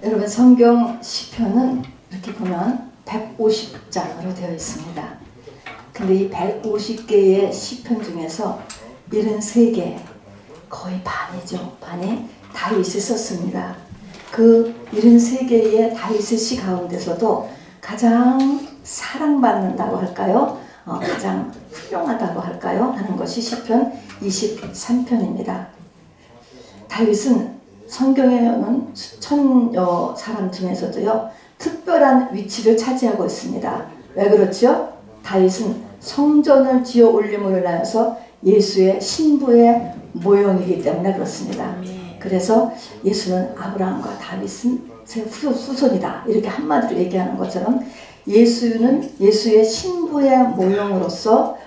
여러분 성경 시편은 이렇게 보면 150장으로 되어 있습니다. 근데 이 150개의 시편 중에서 73개, 거의 반이죠. 반이 다윗이 썼습니다. 그 73개의 다윗의 시 가운데서도 가장 사랑받는다고 할까요? 가장 훌륭하다고 할까요? 하는 것이 시편 23편입니다. 다윗은 성경에 오는 수천여 사람 중에서도요, 특별한 위치를 차지하고 있습니다. 왜 그렇죠? 다윗은 성전을 지어 올림으로 인하여서 예수의 신부의 모형이기 때문에 그렇습니다. 그래서 예수는 아브라함과 다윗은 제 후손이다, 이렇게 한마디로 얘기하는 것처럼 예수는 예수의 신부의 모형으로서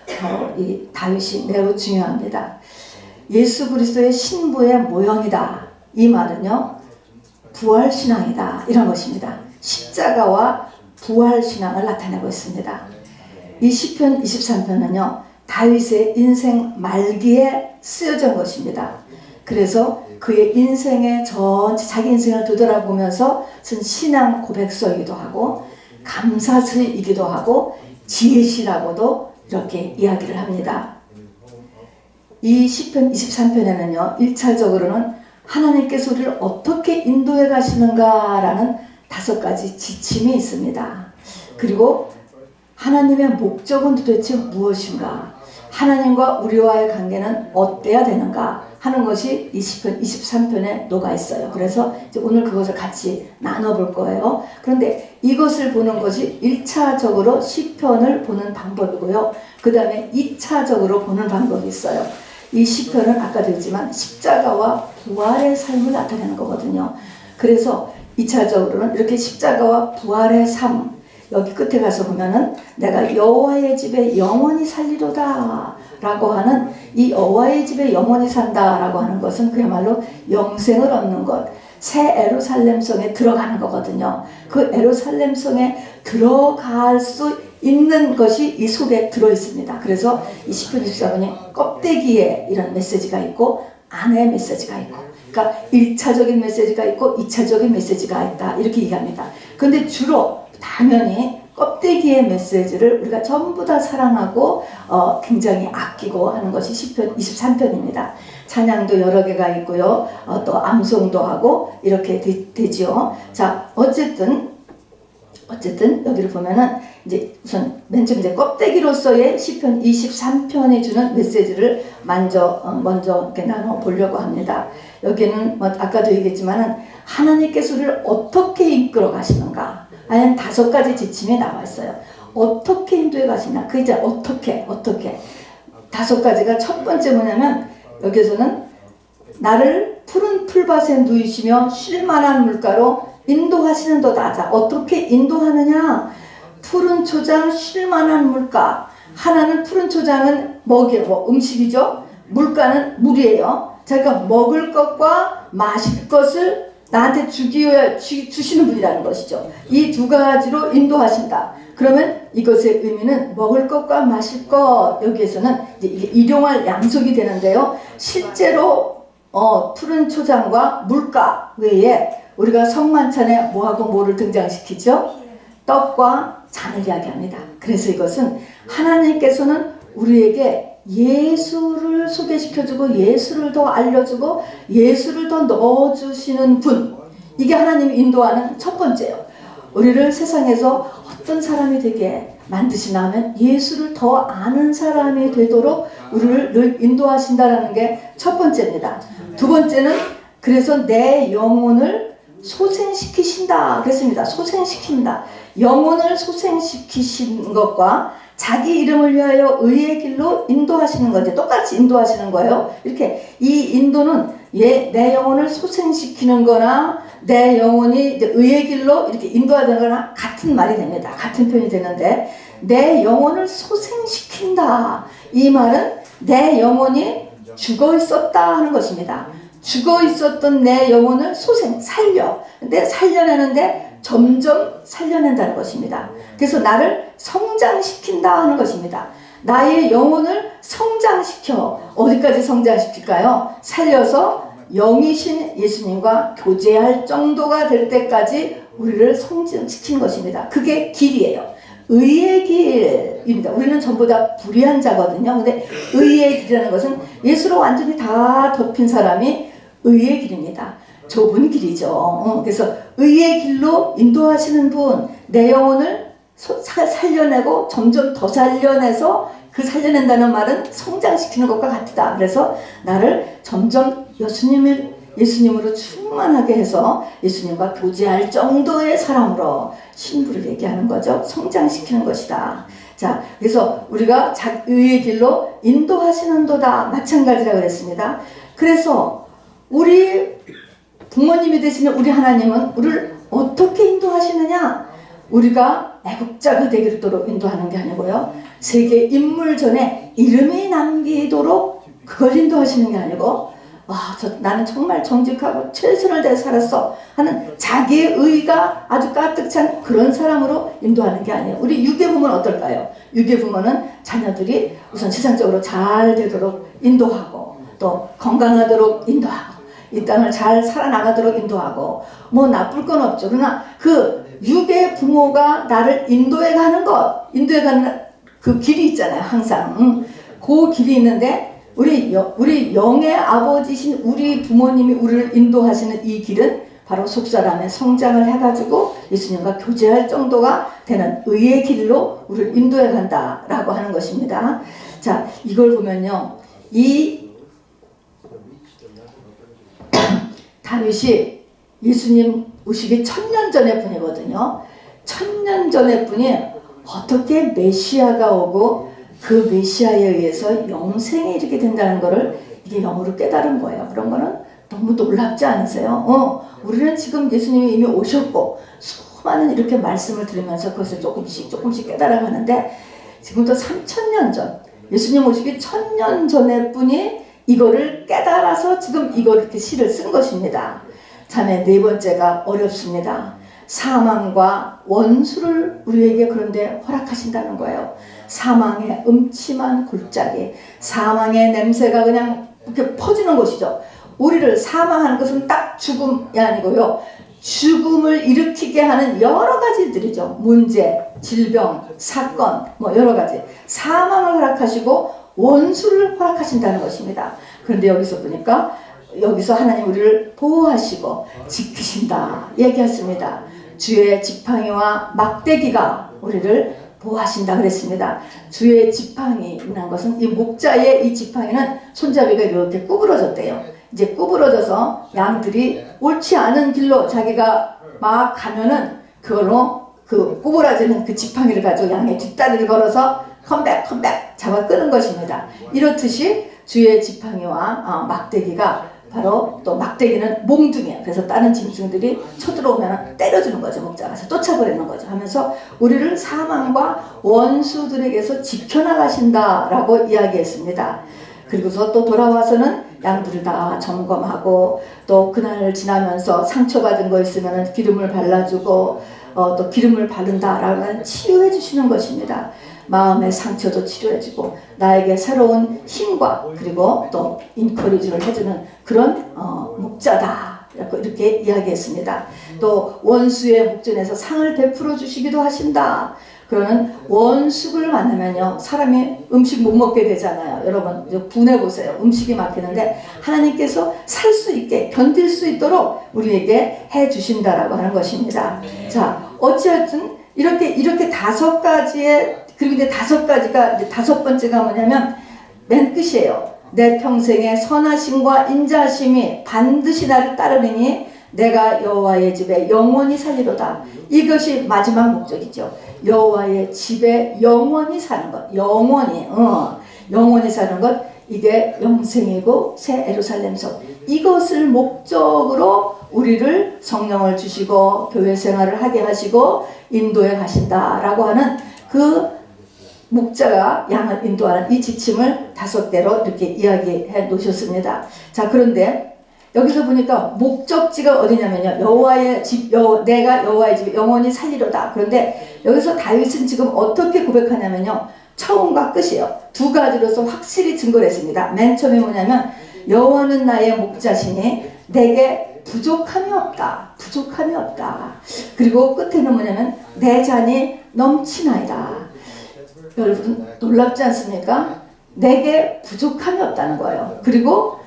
이 다윗이 매우 중요합니다. 예수 그리스도의 신부의 모형이다, 이 말은요 부활신앙이다, 이런 것입니다. 십자가와 부활신앙을 나타내고 있습니다. 이 시편 23편은요 다윗의 인생 말기에 쓰여진 것입니다. 그래서 그의 인생의 자기 인생을 되돌아보면서 쓴 신앙 고백서이기도 하고 감사서이기도 하고 지혜시라고도 이렇게 이야기를 합니다. 이 시편 23편에는요 1차적으로는 하나님께서 우리를 어떻게 인도해 가시는가라는 5가지 지침이 있습니다. 그리고 하나님의 목적은 도대체 무엇인가, 하나님과 우리와의 관계는 어때야 되는가 하는 것이 이 시편 23편에 녹아 있어요. 그래서 이제 오늘 그것을 같이 나눠볼 거예요. 그런데 이것을 보는 것이 1차적으로 시편을 보는 방법이고요. 그 다음에 2차적으로 보는 방법이 있어요. 이 시편은 아까도 했지만 십자가와 부활의 삶을 나타내는 거거든요. 그래서 2차적으로는 이렇게 십자가와 부활의 삶, 여기 끝에 가서 보면은 내가 여호와의 집에 영원히 살리로다 라고 하는 이 여호와의 집에 영원히 산다 라고 하는 것은 그야말로 영생을 얻는 것, 새 예루살렘성에 들어가는 거거든요. 그 예루살렘성에 들어갈 수 있는 것이 이 속에 들어있습니다. 그래서 이 시편 24편이 껍데기에 이런 메시지가 있고 안에 메시지가 있고, 그러니까 1차적인 메시지가 있고 2차적인 메시지가 있다, 이렇게 얘기합니다. 그런데 주로 당연히 껍데기의 메시지를 우리가 전부 다 사랑하고 굉장히 아끼고 하는 것이 시편 23편입니다. 찬양도 여러 개가 있고요. 또 암송도 하고 이렇게 되지요. 자, 어쨌든 여기를 보면은 이제 우선 맨 처음 이제 껍데기로서의 시편 23편이 주는 메시지를 먼저 이렇게 나눠 보려고 합니다. 여기는 아까도 얘기했지만은 하나님께서 우리를 어떻게 이끌어 가시는가 하는 5가지 지침이 나와 있어요. 어떻게 인도해 가시나, 그 이제 어떻게 5가지가, 첫 번째 뭐냐면 여기서는 나를 푸른 풀밭에 누이시며 쉴만한 물가로 인도하시는 도다. 자, 어떻게 인도하느냐? 푸른 초장, 쉴만한 물가. 하나는 푸른 초장은 먹이고 음식이죠. 물가는 물이에요. 자, 그러니까 먹을 것과 마실 것을 나한테 주시는 분이라는 것이죠. 이 2가지로 인도하신다. 그러면 이것의 의미는 먹을 것과 마실 것, 여기에서는 이제 이게 일용할 양속이 되는데요. 실제로 푸른 초장과 물가 외에 우리가 성만찬에 뭐하고 뭐를 등장시키죠? 떡과 잔을 이야기합니다. 그래서 이것은 하나님께서는 우리에게 예수를 소개시켜주고 예수를 더 알려주고 예수를 더 넣어주시는 분, 이게 하나님이 인도하는 첫 번째예요. 우리를 세상에서 어떤 사람이 되게 만드시나 하면 예수를 더 아는 사람이 되도록 우리를 늘 인도하신다는 게 첫 번째입니다. 2번째는 그래서 내 영혼을 소생시키신다 그랬습니다. 소생시킨다. 영혼을 소생시키신 것과 자기 이름을 위하여 의의 길로 인도하시는 건데 똑같이 인도하시는 거예요. 이렇게 이 인도는 내 영혼을 소생시키는 거나 내 영혼이 의의 길로 이렇게 인도하는 거나 같은 말이 됩니다. 같은 표현이 되는데, 내 영혼을 소생시킨다, 이 말은 내 영혼이 죽어 있었다 하는 것입니다. 죽어 있었던 내 영혼을 살려. 근데 살려내는데 점점 살려낸다는 것입니다. 그래서 나를 성장시킨다 하는 것입니다. 나의 영혼을 성장시켜. 어디까지 성장시킬까요? 살려서 영이신 예수님과 교제할 정도가 될 때까지 우리를 성장시키는 것입니다. 그게 길이에요. 의의 길입니다. 우리는 전부 다 불의한 자거든요. 근데 의의 길이라는 것은 예수로 완전히 다 덮인 사람이 의의 길입니다. 좁은 길이죠. 그래서 의의 길로 인도하시는 분, 내 영혼을 살려내고 점점 더 살려내서 그 살려낸다는 말은 성장시키는 것과 같다. 그래서 나를 점점 예수님으로 충만하게 해서 예수님과 교제할 정도의 사람으로 신부를 얘기하는 거죠. 성장시키는 것이다. 자, 그래서 우리가 의의 길로 인도하시는도다 마찬가지라고 그랬습니다. 그래서 우리 부모님이 되시는 우리 하나님은 우리를 어떻게 인도하시느냐? 우리가 애국자가 되도록 인도하는 게 아니고요. 세계 인물 전에 이름이 남기도록 그걸 인도하시는 게 아니고 나는 정말 정직하고 최선을 다해 살았어 하는 자기의 의가 아주 가득 찬 그런 사람으로 인도하는 게 아니에요. 우리 유괴부모는 어떨까요? 유괴부모는 자녀들이 우선 세상적으로 잘 되도록 인도하고 또 건강하도록 인도하고 이 땅을 잘 살아나가도록 인도하고 뭐 나쁠 건 없죠. 그러나 그 유괴부모가 나를 인도해 가는 그 길이 있잖아요. 항상 그 길이 있는데 우리 영의 아버지신 우리 부모님이 우리를 인도하시는 이 길은 바로 속사람의 성장을 해가지고 예수님과 교제할 정도가 되는 의의 길로 우리를 인도해 간다라고 하는 것입니다. 자, 이걸 보면요. 이 다윗이 예수님 오시기 1000년 전의 분이거든요. 1000년 전의 분이 어떻게 메시아가 오고 그 메시아에 의해서 영생에 이르게 된다는 것을 이게 영으로 깨달은 거예요. 그런 거는 너무 놀랍지 않으세요? 우리는 지금 예수님이 이미 오셨고 수많은 이렇게 말씀을 들으면서 그것을 조금씩 깨달아가는데 지금부터 3000년 전 예수님 오시기 1000년 전의 분이 이거를 깨달아서 지금 이걸 이렇게 시를 쓴 것입니다. 자네 네 번째가 어렵습니다. 사망과 원수를 우리에게 그런데 허락하신다는 거예요. 사망의 음침한 골짜기, 사망의 냄새가 그냥 이렇게 퍼지는 것이죠. 우리를 사망하는 것은 딱 죽음이 아니고요. 죽음을 일으키게 하는 여러 가지들이죠. 문제, 질병, 사건, 뭐 여러 가지. 사망을 허락하시고 원수를 허락하신다는 것입니다. 그런데 여기서 보니까 여기서 하나님 우리를 보호하시고 지키신다 얘기했습니다. 주의 지팡이와 막대기가 우리를 보호하신다 그랬습니다. 주의 지팡이라는 것은 이 목자의 이 지팡이는 손잡이가 이렇게 구부러졌대요. 이제 구부러져서 양들이 옳지 않은 길로 자기가 막 가면은 그걸로 그 구부러지는 그 지팡이를 가지고 양의 뒷다리를 걸어서 컴백 잡아 끄는 것입니다. 이렇듯이 주의 지팡이와 막대기가 바로 또 막대기는 몽둥이야. 그래서 다른 짐승들이 쳐들어오면 때려주는 거죠. 목자가서 쫓아버리는 거죠. 하면서 우리를 사망과 원수들에게서 지켜나가신다라고 이야기했습니다. 그리고서 또 돌아와서는 양들을 다 점검하고 또 그날을 지나면서 상처받은 거 있으면 기름을 발라주고 또 기름을 바른다라고 치유해 주시는 것입니다. 마음의 상처도 치료해주고 나에게 새로운 힘과 그리고 또 인커리지를 해주는 그런 목자다 이렇게 이야기했습니다. 또 원수의 목전에서 상을 베풀어 주시기도 하신다. 그러는 원수를 만나면요 사람이 음식 못 먹게 되잖아요. 여러분 분해보세요. 음식이 막히는데 하나님께서 살 수 있게 견딜 수 있도록 우리에게 해주신다라고 하는 것입니다. 자, 어찌하든 이렇게 5가지의 그리고 이제 5가지가 이제 5번째가 뭐냐면 맨 끝이에요. 내 평생의 선하심과 인자하심이 반드시 나를 따르리니 내가 여호와의 집에 영원히 살리로다. 이것이 마지막 목적이죠. 여호와의 집에 영원히 사는 것. 영원히 사는 것. 이게 영생이고 새 예루살렘성. 이것을 목적으로 우리를 성령을 주시고 교회 생활을 하게 하시고 인도해 가신다라고 하는 그 목자가 양을 인도하는 이 지침을 5개로 이렇게 이야기해 놓으셨습니다. 자, 그런데 여기서 보니까 목적지가 어디냐면요. 여호와의 집, 내가 여호와의 집에 영원히 살리로다. 그런데 여기서 다윗은 지금 어떻게 고백하냐면요. 처음과 끝이에요. 2가지로서 확실히 증거를 했습니다. 맨 처음에 뭐냐면 여호와는 나의 목자시니 내게 부족함이 없다. 부족함이 없다. 그리고 끝에는 뭐냐면 내 잔이 넘치나이다. 여러분 놀랍지 않습니까? 내게 부족함이 없다는 거예요. 그리고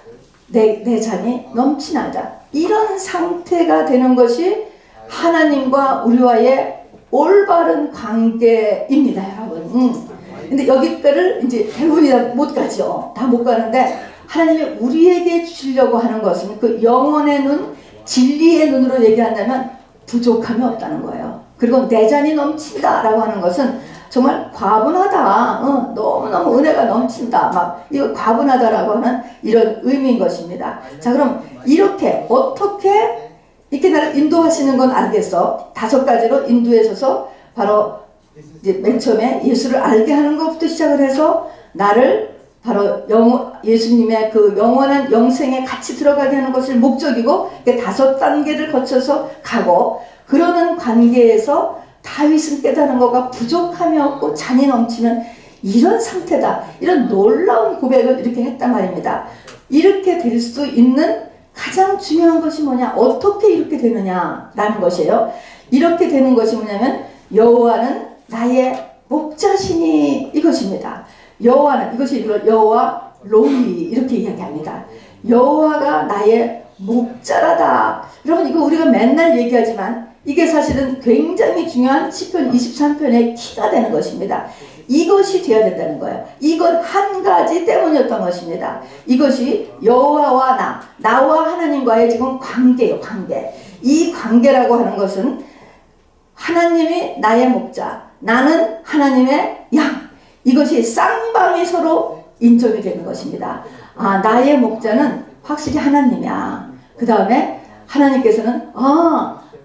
내 잔이 넘치나이다. 이런 상태가 되는 것이 하나님과 우리와의 올바른 관계입니다, 여러분. 근데 여기까지를 이제 대부분이 다 못 가죠. 다 못 가는데 하나님이 우리에게 주시려고 하는 것은 그 영혼의 눈, 진리의 눈으로 얘기한다면 부족함이 없다는 거예요. 그리고 내 잔이 넘친다라고 하는 것은 정말 과분하다. 너무너무 은혜가 넘친다. 막 이거 과분하다라고 하는 이런 의미인 것입니다. 자, 그럼 이렇게 어떻게 이렇게 나를 인도하시는 건 알겠어. 5가지로 인도해서서 바로 이제 맨 처음에 예수를 알게 하는 것부터 시작을 해서 나를 바로 예수님의 그 영원한 영생에 같이 들어가게 하는 것을 목적이고 5단계를 거쳐서 가고 그러는 관계에서 다윗은 깨달은 거가 부족함이 없고 잔이 넘치는 이런 상태다. 이런 놀라운 고백을 이렇게 했단 말입니다. 이렇게 될 수 있는 가장 중요한 것이 뭐냐? 어떻게 이렇게 되느냐라는 것이에요. 이렇게 되는 것이 뭐냐면 여호와는 나의 목자시니 이것입니다. 여호와는 이것이 여호와 로히 이렇게 이야기합니다. 여호와가 나의 목자라다. 여러분 이거 우리가 맨날 얘기하지만 이게 사실은 굉장히 중요한 시편 23편의 키가 되는 것입니다. 이것이 되어야 된다는 거예요. 이건 한 가지 때문이었던 것입니다. 이것이 여호와와 나와 하나님과의 지금 관계예요. 관계. 이 관계라고 하는 것은 하나님이 나의 목자, 나는 하나님의 양. 이것이 쌍방이 서로 인정이 되는 것입니다. 아, 나의 목자는 확실히 하나님이야. 그 다음에 하나님께서는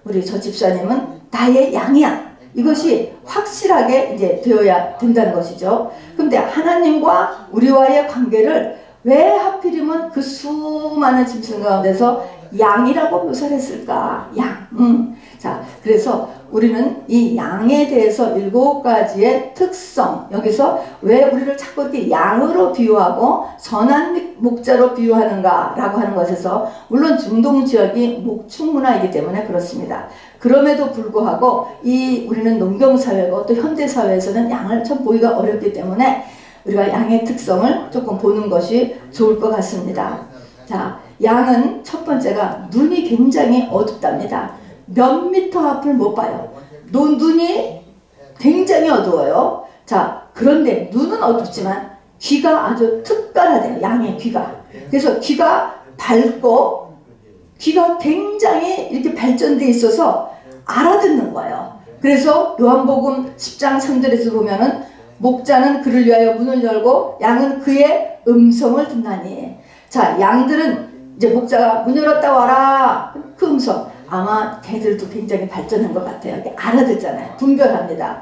우리 저 집사님은 나의 양이야. 이것이 확실하게 이제 되어야 된다는 것이죠. 그런데 하나님과 우리와의 관계를 왜 하필이면 그 수많은 짐승 가운데서 양이라고 묘사를 했을까? 양. 자, 그래서 우리는 이 양에 대해서 7가지의 특성, 여기서 왜 우리를 자꾸 이렇게 양으로 비유하고 선한 목자로 비유하는가 라고 하는 것에서 물론 중동 지역이 목축 문화이기 때문에 그렇습니다. 그럼에도 불구하고 우리는 농경사회고 또 현대사회에서는 양을 참 보기가 어렵기 때문에 우리가 양의 특성을 조금 보는 것이 좋을 것 같습니다. 자, 양은 첫 번째가 눈이 굉장히 어둡답니다. 몇 미터 앞을 못 봐요. 눈이 굉장히 어두워요. 자, 그런데 눈은 어둡지만 귀가 아주 특별하대요. 양의 귀가. 그래서 귀가 밝고 귀가 굉장히 이렇게 발전되어 있어서 알아듣는 거예요. 그래서 요한복음 10장 3절에서 보면은 목자는 그를 위하여 문을 열고 양은 그의 음성을 듣나니. 자, 양들은 이제 목자가 문 열었다 와라. 그 음성. 아마 개들도 굉장히 발전한 것 같아요. 알아듣잖아요. 분별합니다.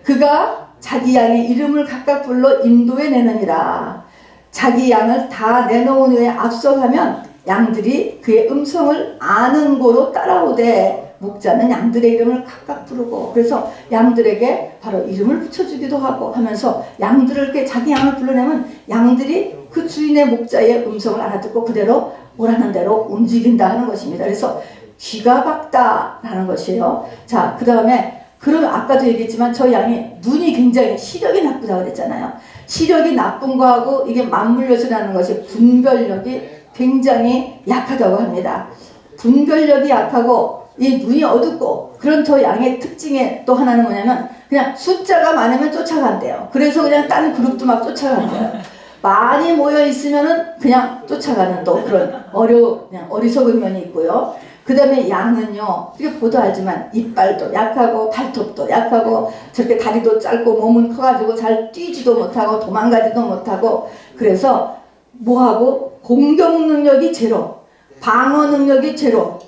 그가 자기 양의 이름을 각각 불러 인도해 내느니라. 자기 양을 다 내놓은 후에 앞서가면 양들이 그의 음성을 아는 고로 따라오되 목자는 양들의 이름을 각각 부르고 그래서 양들에게 바로 이름을 붙여주기도 하고 하면서 양들을 이렇게 자기 양을 불러내면 양들이 그 주인의 목자의 음성을 알아듣고 그대로 오라는 대로 움직인다 하는 것입니다. 그래서 귀가 밝다라는 것이에요. 자, 그 다음에 그러면 아까도 얘기했지만 저 양이 눈이 굉장히 시력이 나쁘다고 그랬잖아요. 시력이 나쁜 거하고 이게 맞물려서 나는 것이 분별력이 굉장히 약하다고 합니다. 분별력이 약하고 이 눈이 어둡고 그런 저 양의 특징의 또 하나는 뭐냐면 그냥 숫자가 많으면 쫓아간대요. 그래서 그냥 다른 그룹도 막 쫓아간대요. 많이 모여 있으면은 그냥 쫓아가는 또 그런 그냥 어리석은 면이 있고요. 그 다음에 양은요, 이게 보도 알지만 이빨도 약하고 발톱도 약하고 저렇게 다리도 짧고 몸은 커가지고 잘 뛰지도 못하고 도망가지도 못하고 그래서 뭐하고 공격 능력이 제로, 방어 능력이 제로.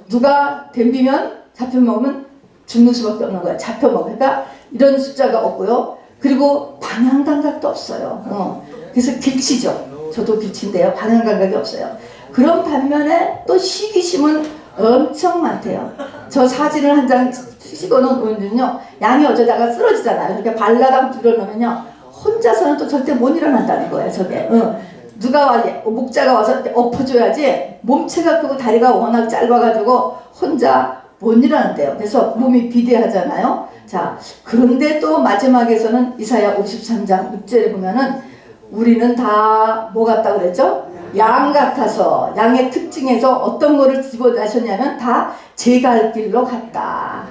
누가 덤비면 잡혀먹으면 죽는 수밖에 없는 거야. 잡혀먹으니까 이런 숫자가 없고요. 그리고 방향 감각도 없어요. 그래서 길치죠. 저도 길치인데요. 방향 감각이 없어요. 그런 반면에 또 시기심은 엄청 많대요. 저 사진을 한 장 찍어놓으면요, 양이 어쩌다가 쓰러지잖아요. 이렇게 발라당 들어놓으면요, 혼자서는 또 절대 못 일어난다는 거예요. 저게 누가 목자가 와서 엎어줘야지 몸체가 크고 다리가 워낙 짧아가지고 혼자 못 일어난대요. 그래서 몸이 비대하잖아요. 자, 그런데 또 마지막에서는 이사야 53장 6절에 보면은 우리는 다 뭐 같다 그랬죠? 양 같아서 양의 특징에서 어떤 거를 집어내셨냐면 다 제 갈 길로 갔다.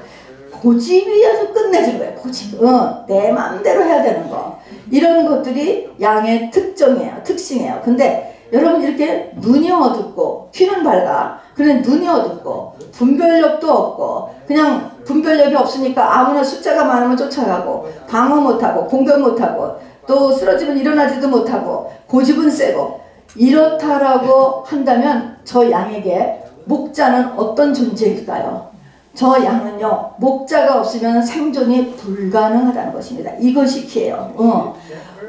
고집이 아주 끝내준 거예요. 고집. 내 마음대로 해야 되는 거. 이런 것들이 양의 특징이에요. 특징이에요. 근데 여러분 이렇게 눈이 어둡고 귀는 밝아. 그런데 눈이 어둡고 분별력도 없고 그냥 분별력이 없으니까 아무나 숫자가 많으면 쫓아가고 방어 못하고 공격 못하고 또 쓰러지면 일어나지도 못하고 고집은 세고 이렇다라고 한다면 저 양에게 목자는 어떤 존재일까요? 저 양은요 목자가 없으면 생존이 불가능하다는 것입니다. 이것이 키예요.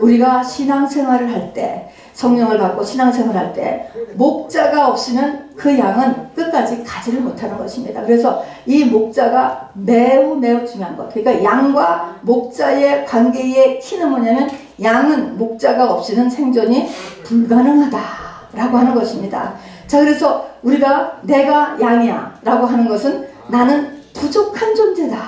우리가 신앙생활을 할 때 성령을 받고 신앙생활을 할 때 목자가 없으면 그 양은 끝까지 가지를 못하는 것입니다. 그래서 이 목자가 매우 중요한 것. 그러니까 양과 목자의 관계의 키는 뭐냐면 양은 목자가 없이는 생존이 불가능하다라고 하는 것입니다. 자, 그래서 우리가 내가 양이야 라고 하는 것은 나는 부족한 존재다.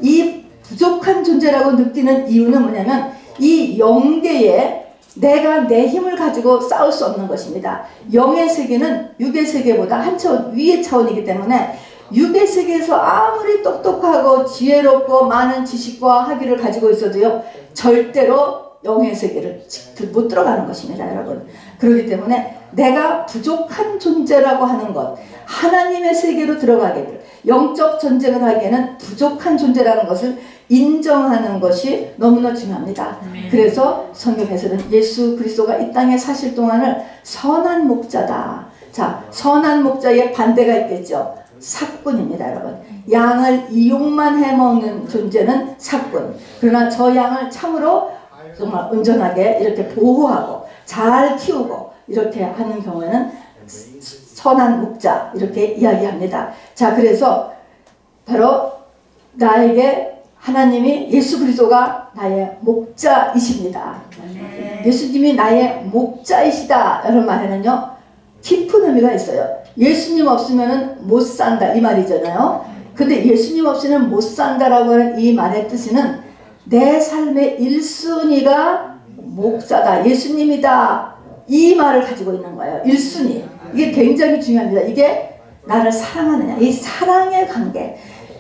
이 부족한 존재라고 느끼는 이유는 뭐냐면 이 영계에 내가 내 힘을 가지고 싸울 수 없는 것입니다. 영의 세계는 육의 세계보다 한 차원 위의 차원이기 때문에 육의 세계에서 아무리 똑똑하고 지혜롭고 많은 지식과 학위를 가지고 있어도요 절대로 영의 세계를 못 들어가는 것입니다, 여러분. 그렇기 때문에 내가 부족한 존재라고 하는 것, 하나님의 세계로 들어가게 될 영적 전쟁을 하기에는 부족한 존재라는 것을 인정하는 것이 너무나 중요합니다. 그래서 성경에서는 예수 그리스도가 이 땅에 사실 동안을 선한 목자다. 자, 선한 목자의 반대가 있겠죠. 사꾼입니다, 여러분. 양을 이용만 해먹는 존재는 사꾼. 그러나 저 양을 참으로 정말 온전하게 이렇게 보호하고 잘 키우고 이렇게 하는 경우에는 선한 목자 이렇게 이야기합니다. 자, 그래서 바로 나에게 하나님이 예수 그리스도가 나의 목자이십니다. 예수님이 나의 목자이시다 이런 말에는요 깊은 의미가 있어요. 예수님 없으면 못 산다 이 말이잖아요. 근데 예수님 없이는 못 산다라고 하는 이 말의 뜻은 내 삶의 1순위가 목자다, 예수님이다 이 말을 가지고 있는 거예요. 1순위. 이게 굉장히 중요합니다. 이게 나를 사랑하느냐, 이 사랑의 관계.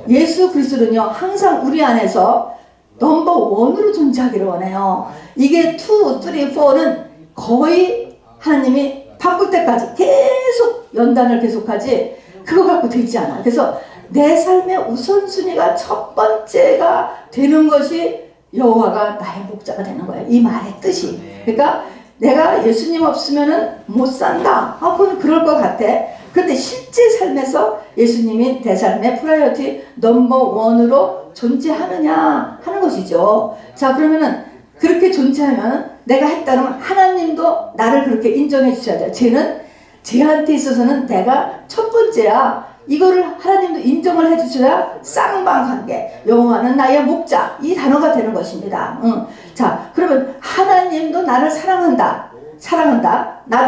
예수 그리스도는요 항상 우리 안에서 넘버 원으로 존재하기를 원해요. 이게 2, 3, 4는 거의 하나님이 바꿀 때까지 계속 연단을 계속하지 그거 갖고 되지 않아. 그래서 내 삶의 우선순위가 첫 번째가 되는 것이 여호와가 나의 목자가 되는 거예요. 이 말의 뜻이. 그러니까 내가 예수님 없으면은 못 산다. 그건 그럴 것 같아. 그런데 실제 삶에서 예수님이 내 삶의 프라이어티 넘버 원으로 존재하느냐 하는 것이죠. 자, 그러면은 그렇게 존재하면 내가 했다면 하나님도 나를 그렇게 인정해 주셔야 돼요. 쟤한테 있어서는 내가 첫 번째야. 이거를 하나님도 인정을 해 주셔야 쌍방관계. 여호와는 나의 목자. 이 단어가 되는 것입니다. 자, 그러면 하나님도 나를 사랑한다.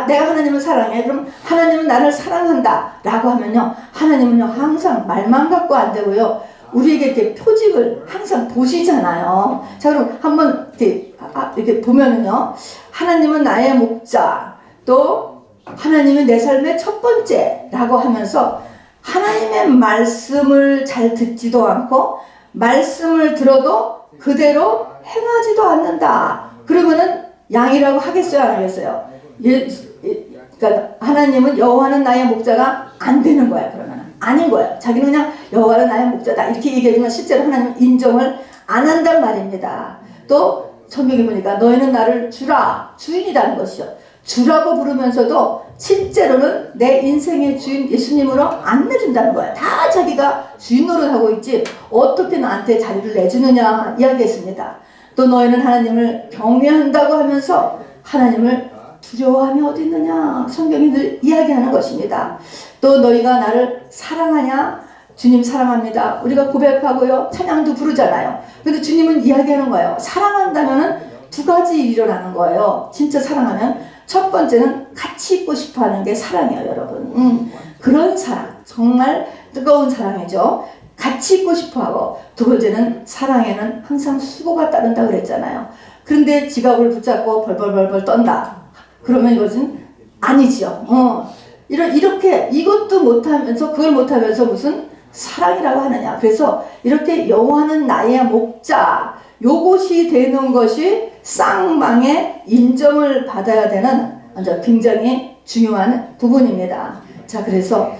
내가 하나님을 사랑해. 그럼 하나님은 나를 사랑한다. 라고 하면요. 하나님은요, 항상 말만 갖고 안 되고요. 우리에게 이렇게 표직을 항상 보시잖아요. 자, 그럼 한번 이렇게 보면은요. 하나님은 나의 목자. 또 하나님은 내 삶의 첫 번째라고 하면서 하나님의 말씀을 잘 듣지도 않고 말씀을 들어도 그대로 행하지도 않는다. 그러면은 양이라고 하겠어요, 안 하겠어요? 그러니까 하나님은 여호와는 나의 목자가 안 되는 거야. 그러면 아닌 거야. 자기는 그냥 여호와는 나의 목자다 이렇게 얘기하지만 실제로 하나님은 인정을 안 한단 말입니다. 또 성경에 보니까 너희는 나를 주라, 주인이라는 것이죠. 주라고 부르면서도 실제로는 내 인생의 주인 예수님으로 안 내준다는 거야. 다 자기가 주인 노릇하고 있지 어떻게 나한테 자리를 내주느냐 이야기했습니다. 또 너희는 하나님을 경외한다고 하면서 하나님을 두려워함이 어디 있느냐 성경이 늘 이야기하는 것입니다. 또 너희가 나를 사랑하냐? 주님 사랑합니다. 우리가 고백하고요 찬양도 부르잖아요. 근데 주님은 이야기하는 거예요. 사랑한다면은 두 가지 일이 일어나는 거예요. 진짜 사랑하면 첫 번째는 같이 있고 싶어 하는 게 사랑이에요, 여러분. 그런 사랑, 정말 뜨거운 사랑이죠. 같이 있고 싶어 하고, 두 번째는 사랑에는 항상 수고가 따른다 그랬잖아요. 그런데 지갑을 붙잡고 벌벌벌벌 떤다. 그러면 이것은 아니지요. 이렇게 이것도 못하면서 그걸 못하면서 무슨 사랑이라고 하느냐. 그래서 이렇게 여호와는 나의 목자, 요것이 되는 것이 쌍방의 인정을 받아야 되는 굉장히 중요한 부분입니다. 자, 그래서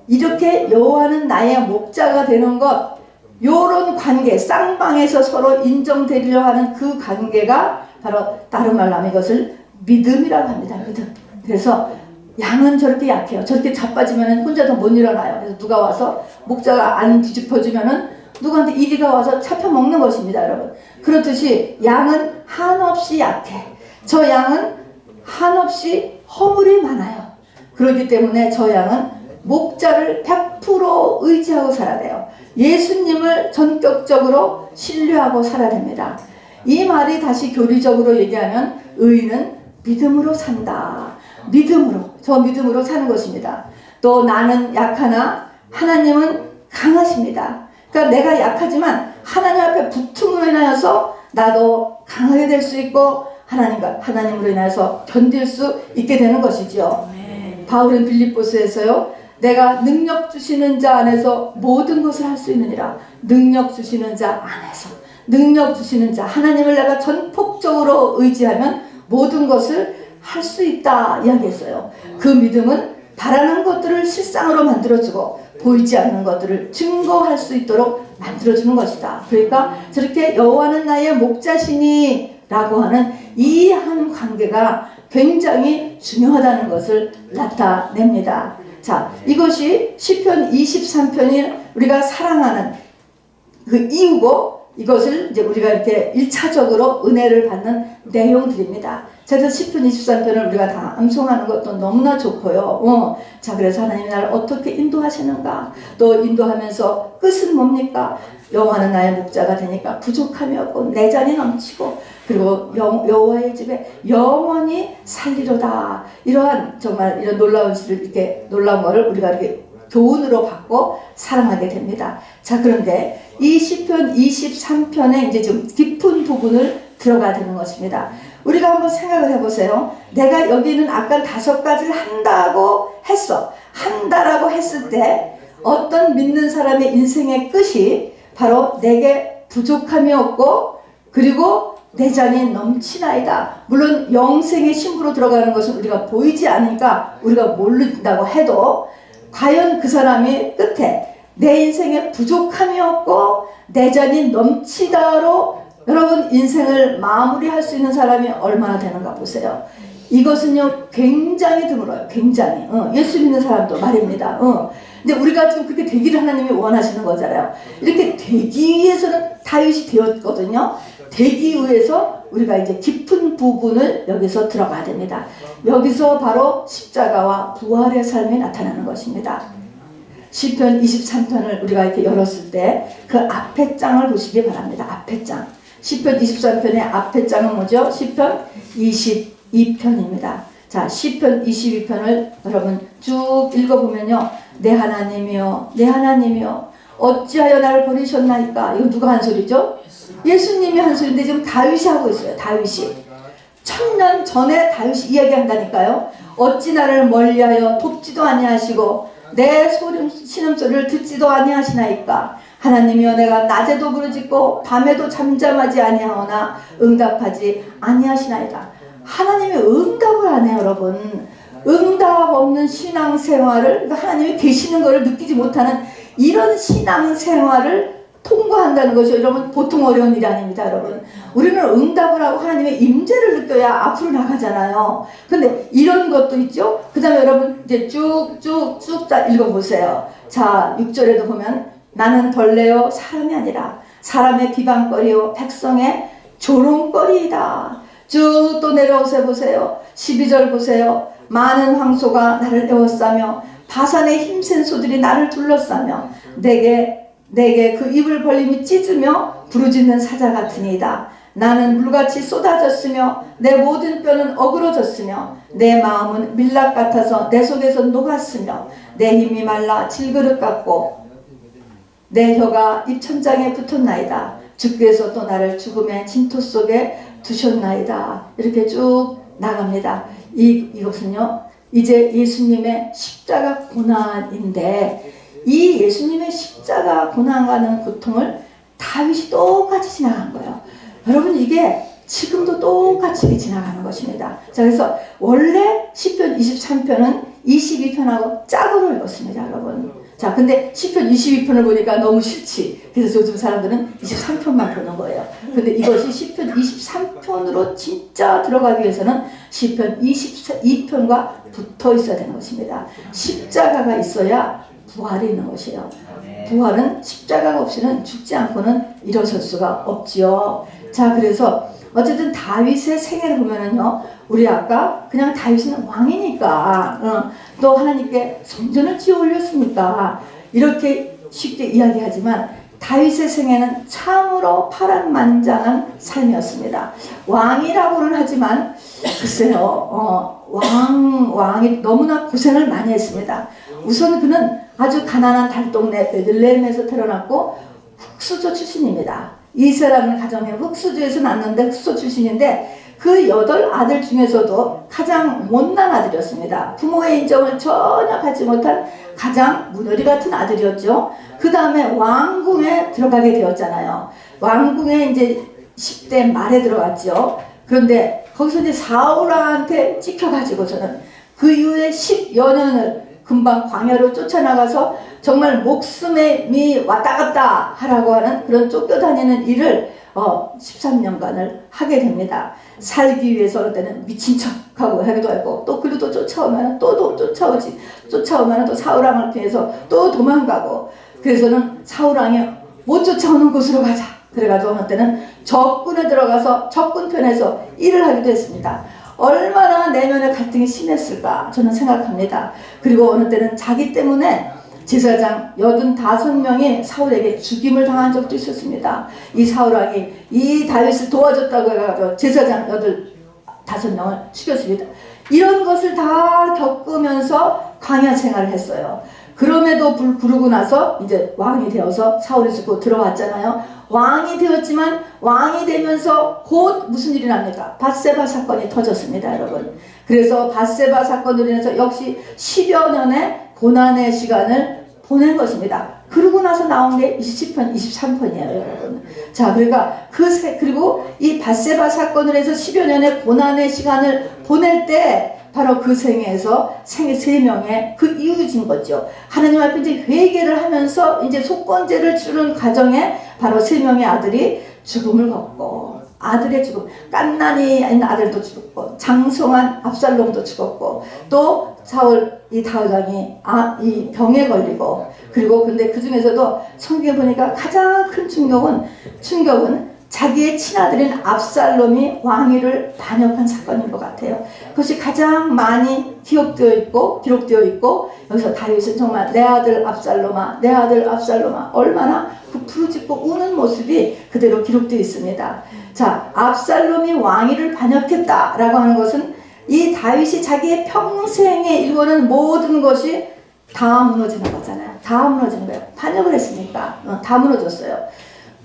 이렇게 여호와는 나의 목자가 되는 것, 요런 관계, 쌍방에서 서로 인정되려 하는 그 관계가 바로 다른 말로 하면 이것을 믿음이라고 합니다. 믿음. 그래서 양은 저렇게 약해요. 저렇게 자빠지면 혼자도 못 일어나요. 그래서 누가 와서 목자가 안 뒤집어주면은 누구한테 이리가 와서 잡혀 먹는 것입니다, 여러분. 그렇듯이 양은 한없이 약해. 저 양은 한없이 허물이 많아요. 그렇기 때문에 저 양은 목자를 100% 의지하고 살아야 돼요. 예수님을 전격적으로 신뢰하고 살아야 됩니다. 이 말이 다시 교리적으로 얘기하면 의인은 믿음으로 산다. 믿음으로, 저 믿음으로 사는 것입니다. 또 나는 약하나 하나님은 강하십니다. 그러니까 내가 약하지만 하나님 앞에 붙음으로 인하여서 나도 강하게 될 수 있고 하나님으로 인해서 견딜 수 있게 되는 것이죠. 바울은 빌립보서에서요, 내가 능력 주시는 자 안에서 모든 것을 할 수 있느니라. 능력 주시는 자 안에서, 능력 주시는 자 하나님을 내가 전폭적으로 의지하면 모든 것을 할 수 있다 이야기했어요. 그 믿음은 바라는 것들을 실상으로 만들어주고 보이지 않는 것들을 증거할 수 있도록 만들어주는 것이다. 그러니까 저렇게 여호와는 나의 목자시니 라고 하는 이 한 관계가 굉장히 중요하다는 것을 나타냅니다. 자, 이것이 시편 23편이 우리가 사랑하는 그 이유고, 이것을 이제 우리가 이렇게 1차적으로 은혜를 받는 내용들입니다. 그래서 시편 23편을 우리가 다 암송하는 것도 너무나 좋고요. 자, 그래서 하나님이 나를 어떻게 인도하시는가, 또 인도하면서 끝은 뭡니까? 여호와는 나의 목자가 되니까 부족함이 없고 내 잔이 넘치고, 그리고 여호와의 집에 영원히 살리로다. 이러한 정말 이런 놀라운 시를, 이렇게 놀라운 것을 우리가 이렇게 교훈으로 받고 사랑하게 됩니다. 자, 그런데 이 시편 23편에 이제 좀 깊은 부분을 들어가야 되는 것입니다. 우리가 한번 생각을 해보세요. 내가 여기는 아까 5가지를 한다고 했어. 한다라고 했을 때 어떤 믿는 사람의 인생의 끝이 바로 내게 부족함이 없고, 그리고 내 잔이 넘치나이다. 물론 영생의 신부로 들어가는 것은 우리가 보이지 않으니까 우리가 모른다고 해도, 과연 그 사람이 끝에 내 인생에 부족함이 없고 내 잔이 넘치다로 여러분 인생을 마무리할 수 있는 사람이 얼마나 되는가 보세요. 이것은요 굉장히 드물어요. 굉장히. 예수 믿는 사람도 말입니다. 근데 우리가 지금 그렇게 되기를 하나님이 원하시는 거잖아요. 이렇게 되기 위해서는 다윗이 되었거든요. 되기 위해서 우리가 이제 깊은 부분을 여기서 들어가야 됩니다. 여기서 바로 십자가와 부활의 삶이 나타나는 것입니다. 시편 23편을 우리가 이렇게 열었을 때 그 앞에 장을 보시기 바랍니다. 앞에 장. 시편 23편의 앞에 장은 뭐죠? 시편 22편입니다. 자, 시편 22편을 여러분 쭉 읽어보면요, 내 하나님이여, 내 하나님이여, 어찌하여 나를 버리셨나이까. 이거 누가 한 소리죠? 예수님이 한 소리인데 지금 다윗이 하고 있어요. 다윗이 1000년 전에 다윗이 이야기한다니까요. 어찌 나를 멀리하여 돕지도 아니하시고 내 신음소리를 듣지도 아니하시나이까. 하나님이여, 내가 낮에도 부르짖고 밤에도 잠잠하지 아니하오나 응답하지 아니하시나이다. 하나님이 응답을 안 해요, 여러분. 응답 없는 신앙생활을, 그러니까 하나님이 계시는 것을 느끼지 못하는 이런 신앙생활을 통과한다는 것이 여러분 보통 어려운 일이 아닙니다, 여러분. 우리는 응답을 하고 하나님의 임재를 느껴야 앞으로 나가잖아요. 근데 이런 것도 있죠. 그 다음에 여러분 이제 쭉쭉쭉 다 읽어보세요. 자, 6절에도 보면 나는 벌레요 사람이 아니라 사람의 비방거리요 백성의 조롱거리이다. 쭉 또 내려오세 보세요. 12절 보세요. 많은 황소가 나를 에워싸며 바산의 힘센 소들이 나를 둘러싸며 내게 그 입을 벌림이 찢으며 부르짖는 사자 같으니이다. 나는 물같이 쏟아졌으며 내 모든 뼈는 어그러졌으며 내 마음은 밀랍 같아서 내 속에서 녹았으며 내 힘이 말라 질그릇 같고 내 혀가 입천장에 붙었나이다. 주께서 또 나를 죽음의 진토 속에 두셨나이다. 이렇게 쭉 나갑니다. 이것은요 이제 예수님의 십자가 고난인데 이 예수님의 십자가 고난과는 고통을 다윗이 똑같이 지나간 거예요. 여러분 이게 지금도 똑같이 지나가는 것입니다. 자, 그래서 원래 시편 23편은 22편하고 짝으로 읽었습니다, 여러분. 자, 근데 시편 22편을 보니까 너무 싫지. 그래서 요즘 사람들은 23편만 보는 거예요. 근데 이것이 시편 23편으로 진짜 들어가기 위해서는 시편 22편과 붙어 있어야 되는 것입니다. 십자가가 있어야 부활이 있는 것이에요. 부활은 십자가가 없이는 죽지 않고는 일어설 수가 없지요. 자, 그래서 어쨌든 다윗의 생애를 보면은요, 우리 아까 그냥 다윗은 왕이니까 또 하나님께 성전을 지어 올렸으니까 이렇게 쉽게 이야기하지만 다윗의 생애는 참으로 파란만장한 삶이었습니다. 왕이라고는 하지만 글쎄요, 왕이 너무나 고생을 많이 했습니다. 우선 그는 아주 가난한 달동네 베들레헴에서 태어났고 흑수저 출신입니다. 이스라엘 가정의 흑수저에서 났는데 흑수저 출신인데 그 8아들 중에서도 가장 못난 아들이었습니다. 부모의 인정을 전혀 받지 못한 가장 무너리 같은 아들이었죠. 그 다음에 왕궁에 들어가게 되었잖아요. 왕궁에 이제 10대 말에 들어갔죠. 그런데 거기서 이제 사울한테 찍혀가지고서는 그 이후에 10여 년을 금방 광야로 쫓아나가서 정말 목숨이 왔다 갔다 하라고 하는 그런 쫓겨다니는 일을 13년간을 하게 됩니다. 살기 위해서 어느 때는 미친 척하고 하기도 하고 또 그리고 또 쫓아오면 또 쫓아오지. 쫓아오면 또 사울왕을 피해서 또 도망가고 그래서는 사울왕이 못 쫓아오는 곳으로 가자. 그래가지고 어느 때는 적군에 들어가서 적군편에서 일을 하기도 했습니다. 얼마나 내면의 갈등이 심했을까 저는 생각합니다. 그리고 어느 때는 자기 때문에 제사장 85명이 사울에게 죽임을 당한 적도 있었습니다. 이 사울왕이 이 다윗을 도와줬다고 해가지고 제사장 15명을 죽였습니다. 이런 것을 다 겪으면서 광야 생활을 했어요. 그럼에도 부르고 나서 이제 왕이 되어서 사울에서 곧 들어왔잖아요. 왕이 되었지만 왕이 되면서 곧 무슨 일이 납니까? 밧세바 사건이 터졌습니다, 여러분. 그래서 밧세바 사건으로 인해서 역시 10여 년의 고난의 시간을 보낸 것입니다. 그러고 나서 나온 게 20편, 23편이에요, 여러분. 자, 그러니까 그리고 이 밧세바 사건으로 해서 10여 년의 고난의 시간을 보낼 때 바로 그 생애에서 생애 3명의 그 이유진 거죠. 하나님 앞에 이제 회개를 하면서 이제 속건제를 치르는 과정에 바로 3명의 아들이 죽음을 걷고 아들의 죽음, 깐난이 있는 아들도 죽었고 장성한 압살롬도 죽었고 또 이 다윗왕이 이 병에 걸리고 그리고 근데 그 중에서도 성경에 보니까 가장 큰 충격은 자기의 친아들인 압살롬이 왕위를 반역한 사건인 것 같아요. 그것이 가장 많이 기록되어 있고 여기서 다윗은 정말 내 아들 압살롬아 내 아들 압살롬아 얼마나 그 부르짖고 우는 모습이 그대로 기록되어 있습니다. 자, 압살롬이 왕위를 반역했다라고 하는 것은 이 다윗이 자기의 평생에 이루어낸 모든 것이 다 무너지는 거잖아요. 다 무너지는 거예요. 반역을 했으니까 다 무너졌어요.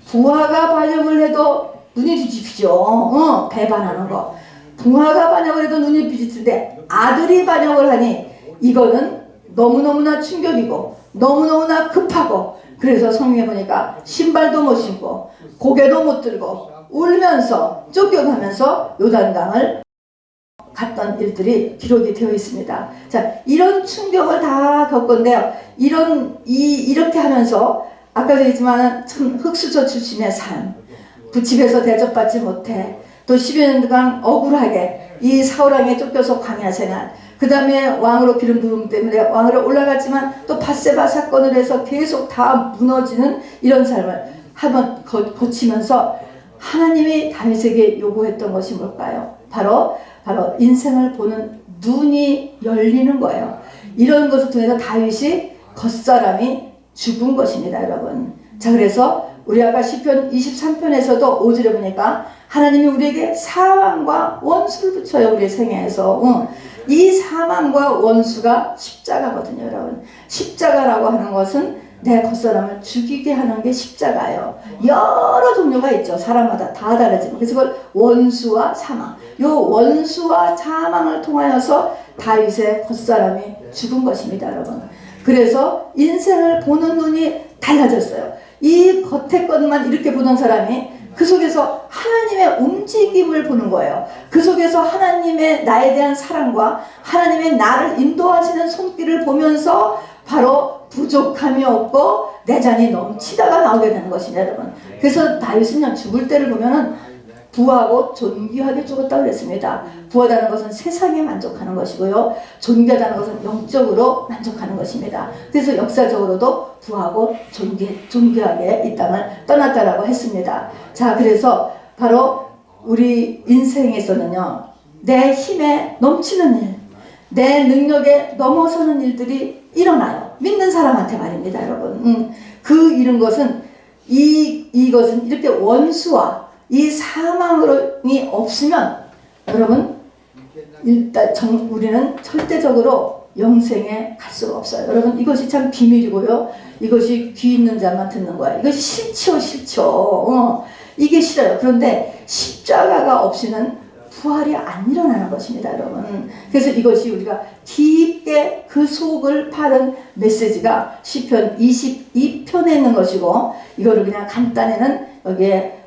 부하가 반역을 해도 눈이 뒤집히죠. 배반하는 거. 부하가 반역을 해도 눈이 뒤집히는데 아들이 반역을 하니 이거는 너무너무나 충격이고 너무너무나 급하고 그래서 성경에 보니까 신발도 못 신고 고개도 못 들고 울면서 쫓겨가면서 요단강을 갔던 일들이 기록이 되어 있습니다. 자, 이런 충격을 다 겪었는데요. 이렇게 하면서 아까도 얘기했지만 참 흑수저 출신의 삶, 그 집에서 대접받지 못해 또 10여 년간 억울하게 이 사울왕에 쫓겨서 광야 생활, 그 다음에 왕으로 기름 부음 때문에 왕으로 올라갔지만 또 밧세바 사건을 해서 계속 다 무너지는 이런 삶을 한번 거치면서 하나님이 다윗에게 요구했던 것이 뭘까요? 바로 인생을 보는 눈이 열리는 거예요. 이런 것을 통해서 다윗이 겉사람이 죽은 것입니다, 여러분. 자, 그래서 우리 아까 시편 23편에서도 5절에 보니까 하나님이 우리에게 사망과 원수를 붙여요. 우리의 생애에서. 이 사망과 원수가 십자가거든요. 여러분, 십자가라고 하는 것은 내 겉사람을 죽이게 하는 게 십자가예요. 여러 종류가 있죠. 사람마다 다 다르지만. 그래서 그걸 원수와 사망, 요 원수와 사망을 통하여서 다윗의 겉사람이 죽은 것입니다. 여러분, 그래서 인생을 보는 눈이 달라졌어요. 이 겉의 것만 이렇게 보던 사람이 그 속에서 하나님의 움직임을 보는 거예요. 그 속에서 하나님의 나에 대한 사랑과 하나님의 나를 인도하시는 손길을 보면서 바로 부족함이 없고 내 잔이 넘치다가 나오게 되는 것이냐 여러분. 그래서 다윗은요, 죽을 때를 보면은 부하고 존귀하게 죽었다고 그랬습니다. 부하다는 것은 세상에 만족하는 것이고요, 존귀하다는 것은 영적으로 만족하는 것입니다. 그래서 역사적으로도 부하고 존귀하게 이 땅을 떠났다라고 했습니다. 자, 그래서 바로 우리 인생에서는요, 내 힘에 넘치는 일, 내 능력에 넘어서는 일들이 일어나요. 믿는 사람한테 말입니다, 여러분. 그 이런 것은 이것은 이렇게 원수와 이 사망이 없으면 여러분, 일단 우리는 절대적으로 영생에 갈 수가 없어요. 여러분, 이것이 참 비밀이고요. 이것이 귀 있는 자만 듣는 거야. 이것이 싫죠. 이게 싫어요. 그런데 십자가가 없이는 부활이 안 일어나는 것입니다, 여러분. 그래서 이것이 우리가 깊게 그 속을 파는 메시지가 시편 22편에 있는 것이고, 이거를 그냥 간단히는 여기에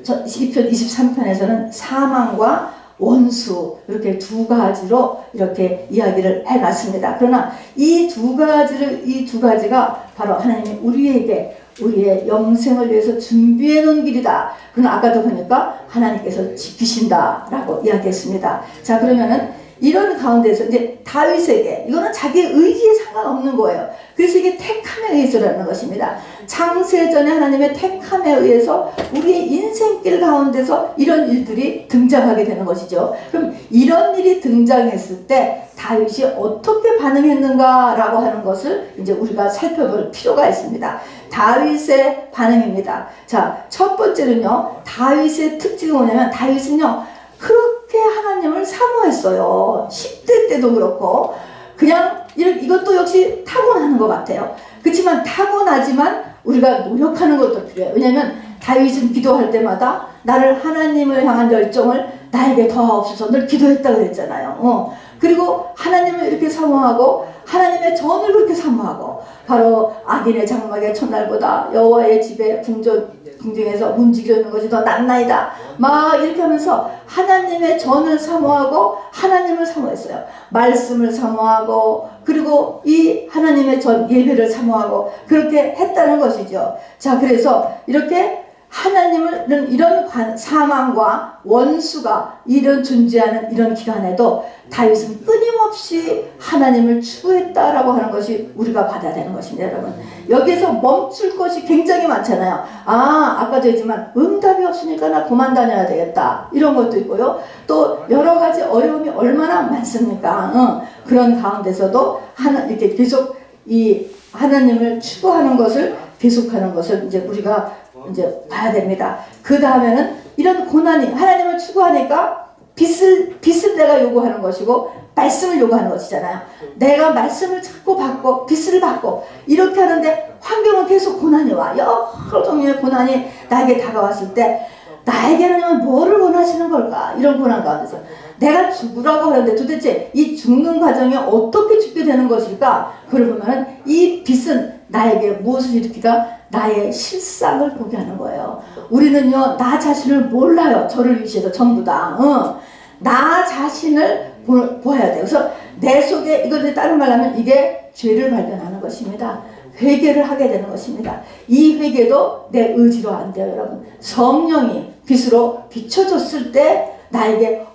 시편 23편에서는 사망과 원수, 이렇게 두 가지로 이렇게 이야기를 해놨습니다. 그러나 이 두 가지가 바로 하나님이 우리의 영생을 위해서 준비해 놓은 길이다. 그러나 아까도 보니까 하나님께서 지키신다라고 이야기했습니다. 자, 그러면은 이런 가운데서 이제 다윗에게, 이거는 자기의 의지에 상관없는 거예요. 그래서 이게 택함에 의해서라는 것입니다. 창세전에 하나님의 택함에 의해서 우리의 인생길 가운데서 이런 일들이 등장하게 되는 것이죠. 그럼 이런 일이 등장했을 때 다윗이 어떻게 반응했는가라고 하는 것을 이제 우리가 살펴볼 필요가 있습니다. 다윗의 반응입니다. 자, 첫 번째는요, 다윗의 특징이 뭐냐면, 다윗은요, 그렇게 하나님을 사모했어요. 10대 때도 그렇고, 그냥 이것도 역시 타고나는 것 같아요. 그렇지만 타고나지만 우리가 노력하는 것도 필요해요. 왜냐하면 다윗은 기도할 때마다 나를 하나님을 향한 열정을 나에게 더 없어서 늘 기도했다고 그랬잖아요. 그리고 하나님을 이렇게 사모하고 하나님의 전을 그렇게 사모하고, 바로 악인의 장막의 첫날보다 여호와의 집에 궁정에서 문지기는 것이 더 낫나이다, 막 이렇게 하면서 하나님의 전을 사모하고 하나님을 사모했어요. 말씀을 사모하고, 그리고 이 하나님의 전 예배를 사모하고 그렇게 했다는 것이죠. 자, 그래서 이렇게 하나님을 이런 사망과 원수가 이런 존재하는 이런 기간에도 다윗은 끊임없이 하나님을 추구했다라고 하는 것이 우리가 받아야 되는 것입니다, 여러분. 여기에서 멈출 것이 굉장히 많잖아요. 아까도 했지만 응답이 없으니까 나 그만 다녀야 되겠다, 이런 것도 있고요. 또 여러 가지 어려움이 얼마나 많습니까? 그런 가운데서도 이렇게 계속 이 하나님을 추구하는 것을 계속하는 것을 이제 우리가 이제 봐야 됩니다. 그 다음에는 이런 고난이, 하나님을 추구하니까 빚을 내가 요구하는 것이고 말씀을 요구하는 것이잖아요. 내가 말씀을 찾고 받고 빚을 받고 이렇게 하는데 환경은 계속 고난이 와. 여러 종류의 고난이 나에게 다가왔을 때 나에게 하나님은 뭐를 원하시는 걸까? 이런 고난 가운데서 내가 죽으라고 하는데 도대체 이 죽는 과정이 어떻게 죽게 되는 것일까? 그걸 보면은 이 빚은 나에게 무엇을 일으키가? 나의 실상을 보게 하는 거예요. 우리는요, 나 자신을 몰라요. 저를 위시해서 전부 다. 나 자신을 보아야 돼요. 그래서 내 속에, 이걸 다른 말로 하면 이게 죄를 발견하는 것입니다. 회개를 하게 되는 것입니다. 이 회개도 내 의지로 안 돼요, 여러분. 성령이 빛으로 비춰줬을 때 나에게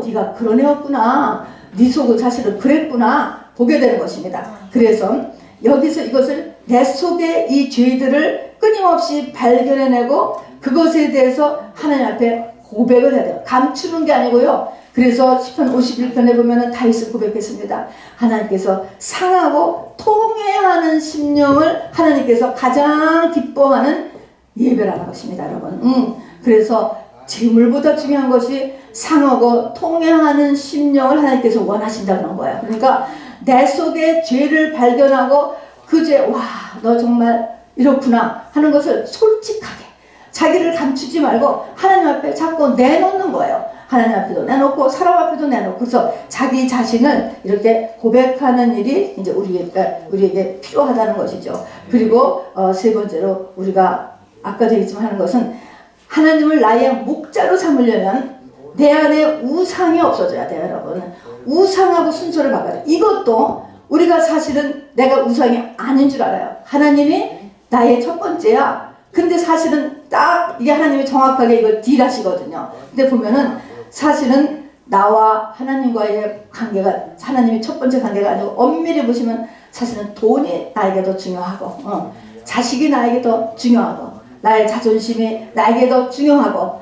네가 그런 애였구나, 네 속은 사실은 그랬구나 보게 되는 것입니다. 그래서 여기서 이것을 내 속에 이 죄들을 끊임없이 발견해내고 그것에 대해서 하나님 앞에 고백을 해야 돼요. 감추는 게 아니고요. 그래서 시편 51편에 보면은 다윗은 고백했습니다. 하나님께서 상하고 통회하는 심령을 하나님께서 가장 기뻐하는 예배라는 것입니다, 여러분. 그래서 재물보다 중요한 것이 상하고 통회하는 심령을 하나님께서 원하신다는 거예요. 그러니까 내 속에 죄를 발견하고 그 죄, 와, 너 정말 이렇구나 하는 것을 솔직하게 자기를 감추지 말고 하나님 앞에 자꾸 내놓는 거예요. 하나님 앞에도 내놓고 사람 앞에도 내놓고, 그래서 자기 자신을 이렇게 고백하는 일이 이제 우리에게 필요하다는 것이죠. 그리고 세 번째로 우리가 아까도 얘기했지만 하는 것은 하나님을 나의 목자로 삼으려면 내 안에 우상이 없어져야 돼요. 여러분, 우상하고 순서를 바꿔야 돼요. 이것도 우리가 사실은 내가 우상이 아닌 줄 알아요. 하나님이 나의 첫 번째야. 근데 사실은 딱 이게 하나님이 정확하게 이걸 딜하시거든요. 근데 보면은 사실은 나와 하나님과의 관계가, 하나님이 첫 번째 관계가 아니고 엄밀히 보시면 사실은 돈이 나에게 더 중요하고, 자식이 나에게 더 중요하고, 나의 자존심이 나에게 더 중요하고,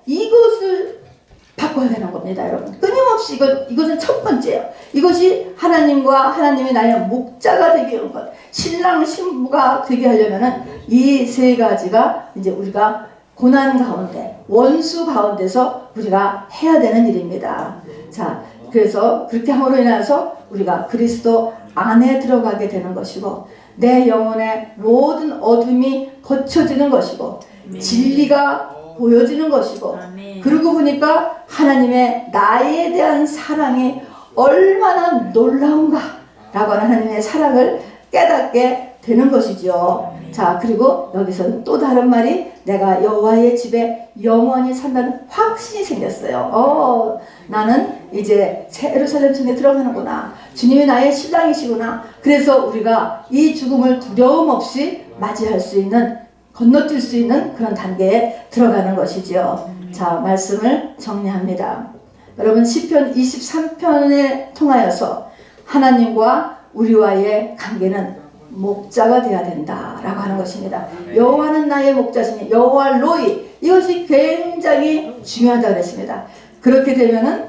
이것을 바꿔야 되는 겁니다, 여러분. 끊임없이 이것은 첫 번째예요. 이것이 하나님과 하나님이 나의 목자가 되게 하는 것. 신랑 신부가 되게 하려면은 이 세 가지가 이제 우리가 고난 가운데, 원수 가운데서 우리가 해야 되는 일입니다. 자, 그래서 그렇게 함으로 인해서 우리가 그리스도 안에 들어가게 되는 것이고, 내 영혼의 모든 어둠이 거쳐지는 것이고, 진리가 보여지는 것이고, 그러고 보니까 하나님의 나에 대한 사랑이 얼마나 놀라운가 라고 하는 하나님의 사랑을 깨닫게 되는 것이죠. 자, 그리고 여기서는 또 다른 말이, 내가 여호와의 집에 영원히 산다는 확신이 생겼어요. 나는 이제 새 예루살렘 성에 들어가는구나. 주님이 나의 신랑이시구나. 그래서 우리가 이 죽음을 두려움 없이 맞이할 수 있는, 건너뛸 수 있는 그런 단계에 들어가는 것이죠. 자, 말씀을 정리합니다. 여러분, 시편 23편에 통하여서 하나님과 우리와의 관계는 목자가 되어야 된다라고 하는 것입니다. 여호와는 나의 목자시니 여호와 로이, 이것이 굉장히 중요하다고 그랬습니다. 그렇게 되면은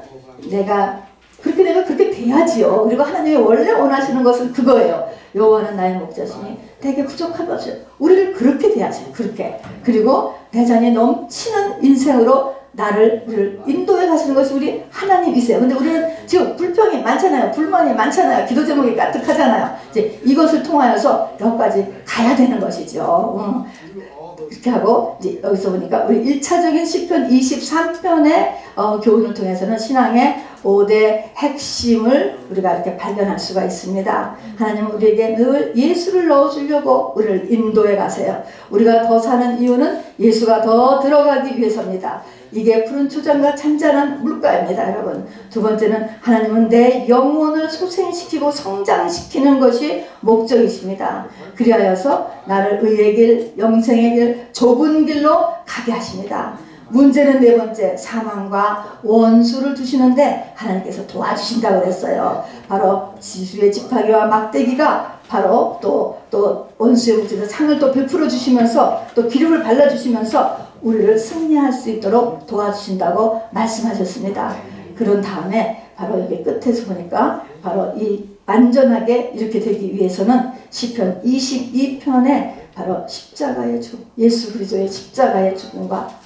내가 그렇게 돼야지요. 그리고 하나님이 원래 원하시는 것은 그거예요. 여호와는 나의 목자시니 내게 부족함이 없어요. 우리를 그렇게 돼야지. 그렇게. 그리고 내 잔이 넘치는 인생으로 우리를 인도해 가시는 것이 우리 하나님이세요. 근데 우리는 지금 불평이 많잖아요. 불만이 많잖아요. 기도 제목이 까뜩하잖아요. 이제 이것을 통하여서 여기까지 가야 되는 것이죠. 이렇게 하고, 이제 여기서 보니까 우리 1차적인 시편 23편의 교훈을 통해서는 신앙의 5대 핵심을 우리가 이렇게 발견할 수가 있습니다. 하나님은 우리에게 늘 예수를 넣어주려고 우리를 인도해 가세요. 우리가 더 사는 이유는 예수가 더 들어가기 위해서입니다. 이게 푸른 초장과 잔잔한 물가입니다, 여러분. 두 번째는 하나님은 내 영혼을 소생시키고 성장시키는 것이 목적이십니다. 그리하여서 나를 의의 길, 영생의 길, 좁은 길로 가게 하십니다. 문제는 네 번째, 사망과 원수를 두시는데 하나님께서 도와주신다고 그랬어요. 바로 지수의 지팡이와 막대기가 바로 또 원수의 문제는 상을 또 베풀어 주시면서 또 기름을 발라 주시면서 우리를 승리할 수 있도록 도와주신다고 말씀하셨습니다. 그런 다음에 바로 여기 끝에서 보니까 바로 이 안전하게 이렇게 되기 위해서는 시편 22편에 바로 십자가의 죽음, 예수 그리스도의 십자가의 죽음과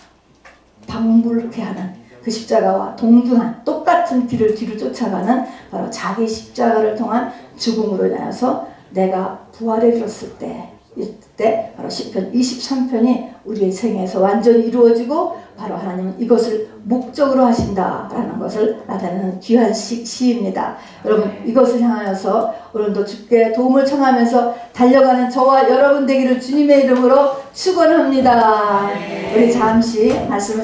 방불케 하는 그 십자가와 동등한 똑같은 길을 뒤로 쫓아가는 바로 자기 십자가를 통한 죽음으로 인하여서 내가 부활에 이르렀을 때, 이때 바로 시편 23편이 우리의 생에서 완전히 이루어지고 바로 하나님은 이것을 목적으로 하신다라는 것을 나타내는 귀한 시입니다. 여러분, 이것을 향하여서 오늘도 주께 도움을 청하면서 달려가는 저와 여러분 되기를 주님의 이름으로 축원합니다. 우리 잠시 말씀을